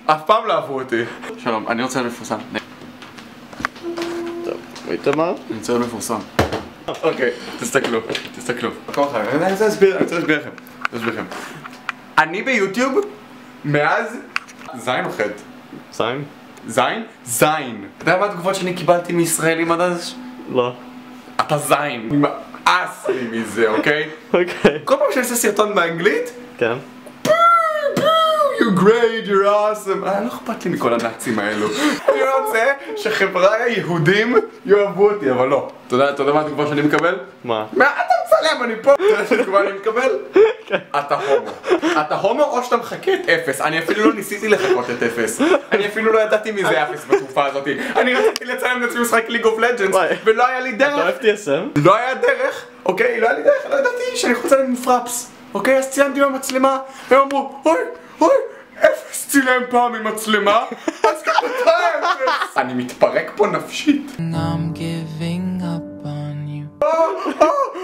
אף פעם לא אהבו אותי. שלום, אני רוצה להיות מפורסם. טוב, איתמר? אני רוצה להיות מפורסם. אוקיי, תסתכלו. אני רוצה להסביר לכם. אני ביוטיוב מאז זין או חטא? זין? זין? זין. אתה יודע מה התגובות שאני קיבלתי מישראלים עד אז? לא. אתה זין. נמאס לי מזה, אוקיי? אוקיי. כל פעם שאני עושה סרטון באנגלית, כן. You're great, you're awesome. לא אכפת לי מכל הנאצים האלו. אני רוצה שחברי היהודים יאהבו אותי, אבל לא. אתה יודע מה התגובה שאני מקבל? מה? מה אתה מצלם? אני פה. אתה יודע איזה תגובה אני מקבל? אתה הומו. אתה הומו או שאתה מחכה את אפס. אני אפילו לא ניסיתי לחכות את אפס. אני אפילו לא ידעתי מי זה אפס בתקופה הזאת. אני רציתי לצלם לעצמי משחק ליג אוף לג'נדס ולא היה לי דרך. אתה אוהב TSM? לא היה דרך, אוקיי? לא היה לי דרך, לא ידעתי שאני יכול לצלם עם פרפס. אוקיי? אז צילמתי במצלמה, והם אמרו, אוי, אפס צילם פעם עם מצלמה, אז גם אתה אפס. אני מתפרק פה נפשית.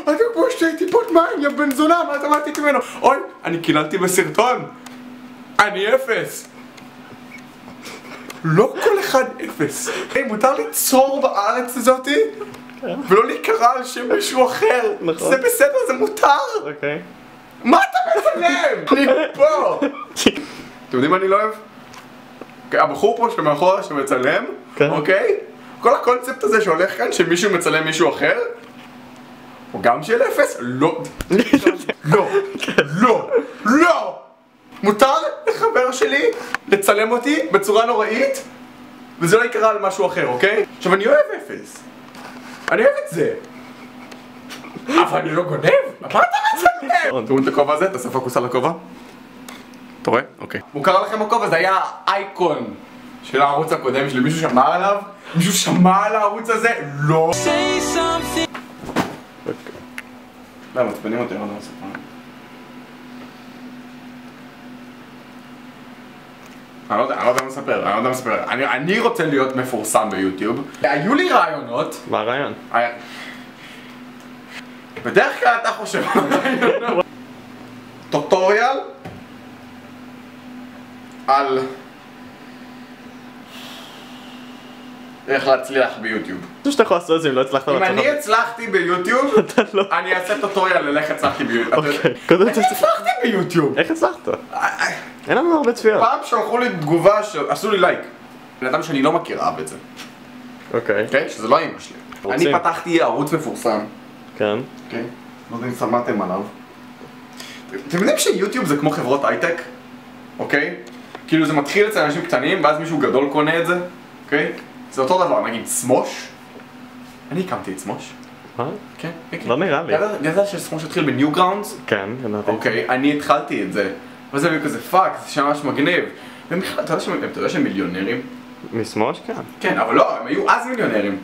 אתה כמו שתי טיפות מים, יא בן זונה, מה אתה מעתיק ממנו? אוי, אני קיללתי בסרטון. אני אפס. לא כל אחד אפס. היי, מותר ליצור בארץ הזאתי? ולא להיקרא על שם מישהו אחר. זה בסדר, זה מותר. אוקיי. מה אתה מצלם? אני פה. אתם יודעים מה אני לא אוהב? הבחור פה שמאחורה שמצלם, אוקיי? כל הקונספט הזה שהולך כאן שמישהו מצלם מישהו אחר הוא גם של אפס? לא. לא. מותר לחבר שלי לצלם אותי בצורה נוראית וזה לא יקרה על משהו אחר, אוקיי? עכשיו אני אוהב אפס. אני אוהב את זה. אבל אני לא גונב. מה אתה מצלם? תראו את הכובע הזה, תעשה פוקוס על הכובע. אתה רואה? אוקיי. מוכר לכם הכובע, זה היה אייקון של הערוץ הקודם שלי. מישהו שמע עליו? מישהו שמע על הערוץ הזה? לא. לא, מצפנים אותי, לא מספר. אני לא יודע מה לספר. אני רוצה להיות מפורסם ביוטיוב. היו לי רעיונות. מה הרעיון? בדרך כלל אתה חושב על רעיונות. טוטוריאל על איך להצליח ביוטיוב. אני חושב שאתה יכול לעשות את זה אם לא הצלחת אם אני הצלחתי ביוטיוב, אני אעשה טוטוריאל על איך הצלחתי ביוטיוב. אוקיי. אני הצלחתי ביוטיוב. איך הצלחת? אין לנו הרבה צפיות. פעם שלחו לי תגובה שעשו לי לייק. בן אדם שאני לא מכיר אהב את זה. אוקיי. שזה לא אמא שלי. אני פתחתי ערוץ מפורסם. כן. אוקיי. לא יודע אם שמעתם עליו. אתם יודעים שיוטיוב זה כמו חברות הייטק? אוקיי? כאילו זה מתחיל אצל אנשים קטנים ואז מישהו גדול קונה את זה. אוקיי? זה אותו דבר, נגיד סמוש. אני הקמתי את סמוש. מה? כן. לא נראה לי. ידעת שסמוש התחיל בניו גראונדס? כן, ידעתי. אוקיי, אני התחלתי את זה. ואז זה כזה פאק, זה ממש מגניב. אתה יודע שהם מיליונרים? מסמוש? כן. כן, אבל לא, הם היו אז מיליונרים.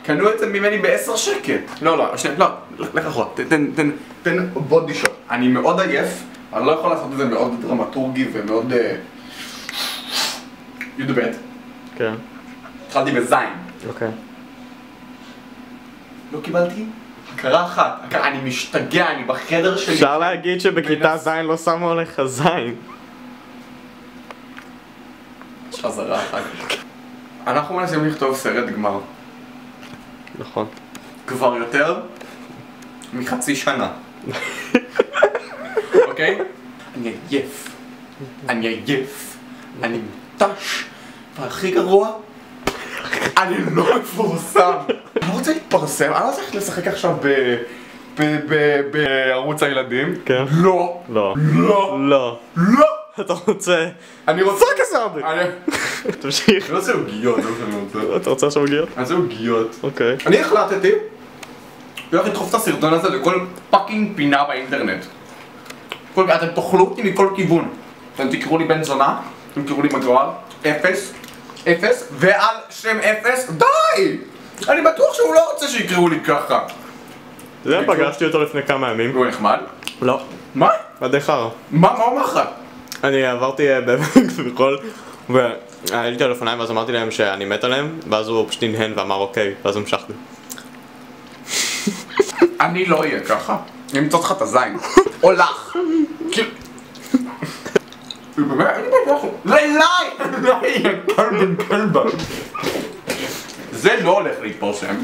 קנו את זה ממני ב10 שקל. לא, לך אחורה, תן בודי שוט. אני מאוד עייף, אני לא יכול לעשות את זה מאוד דרמטורגי ומאוד... י"ב. כן. התחלתי בזין. אוקיי. לא קיבלתי? הכרה אחת. אני משתגע, אני בחדר שלי. אפשר להגיד שבכיתה זין לא שמו עליך זין. יש חזרה אחת. אנחנו מנסים לכתוב סרט גמר. נכון. כבר יותר מחצי שנה. אוקיי? אני עייף. אני מותש. והכי גרוע, אני לא מפורסם. אני לא רוצה להתפרסם, אני לא צריך לשחק עכשיו בערוץ הילדים. כן. לא. אתה רוצה... אני רוצה... כזה הרבה! תמשיך. אני רוצה עוגיות, זה מה שאני רוצה. אתה רוצה עכשיו עוגיות? אני רוצה עוגיות. אוקיי. אני החלטתי הולך לדחוף את הסרטון הזה לכל פאקינג פינה באינטרנט. אתם תאכלו אותי מכל כיוון. אתם תקראו לי בן זונה, אתם תקראו לי מגוער, אפס, ועל שם אפס, די! אני בטוח שהוא לא רוצה שיקראו לי ככה. אתה יודע, פגשתי אותו לפני כמה ימים. הוא נחמד? לא. מה? די חרא. מה הוא אמר לך? אני עברתי בכל... ועליתי על אופניים ואז אמרתי להם שאני מת עליהם, ואז הוא פשוט הנהן ואמר אוקיי, ואז המשכתי. אני לא אהיה ככה. אני אמצא אותך את הזין. או לך. באמת, אני בטוח. זה לי! כלבה. זה לא הולך להתפרסם.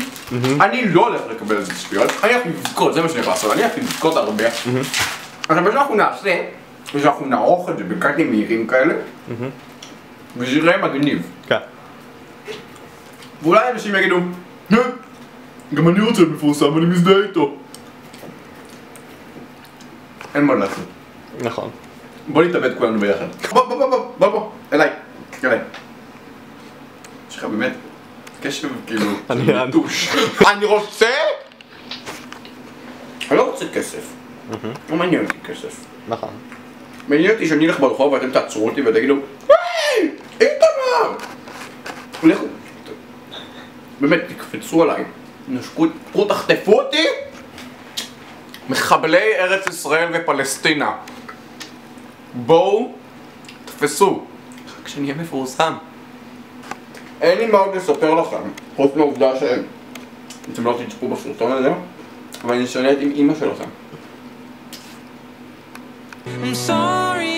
אני לא הולך לקבל את זה צפיות. אני הולך לבכות, זה מה שאני יכול לעשות. אני הולך לבכות הרבה. עכשיו מה שאנחנו נעשה, זה שאנחנו נערוך את זה בקאטים מהירים כאלה. וזה יראה מגניב. כן. ואולי אנשים יגידו, גם אני רוצה מפורסם, אני מזדהה איתו. אין מה לעשות. נכון. בוא נתאבד כולנו ביחד. בוא, אליי. יש לך באמת קשב כאילו נטוש. אני רוצה? אני לא רוצה כסף. לא מעניין אותי כסף. נכון. מעניין אותי שאני אלך ברחוב ואתם תעצרו אותי ותגידו, היי! איתמר! לכו. באמת, תקפצו עליי. נשקו, תחטפו אותי? מחבלי ארץ ישראל ופלסטינה. בואו, תפסו. כשאני אהיה מפורסם. אין לי מה עוד לספר לכם, חוץ מהעובדה שאתם לא תצפו בסרטון הזה, אבל אני שונאת עם אמא שלכם. I'm sorry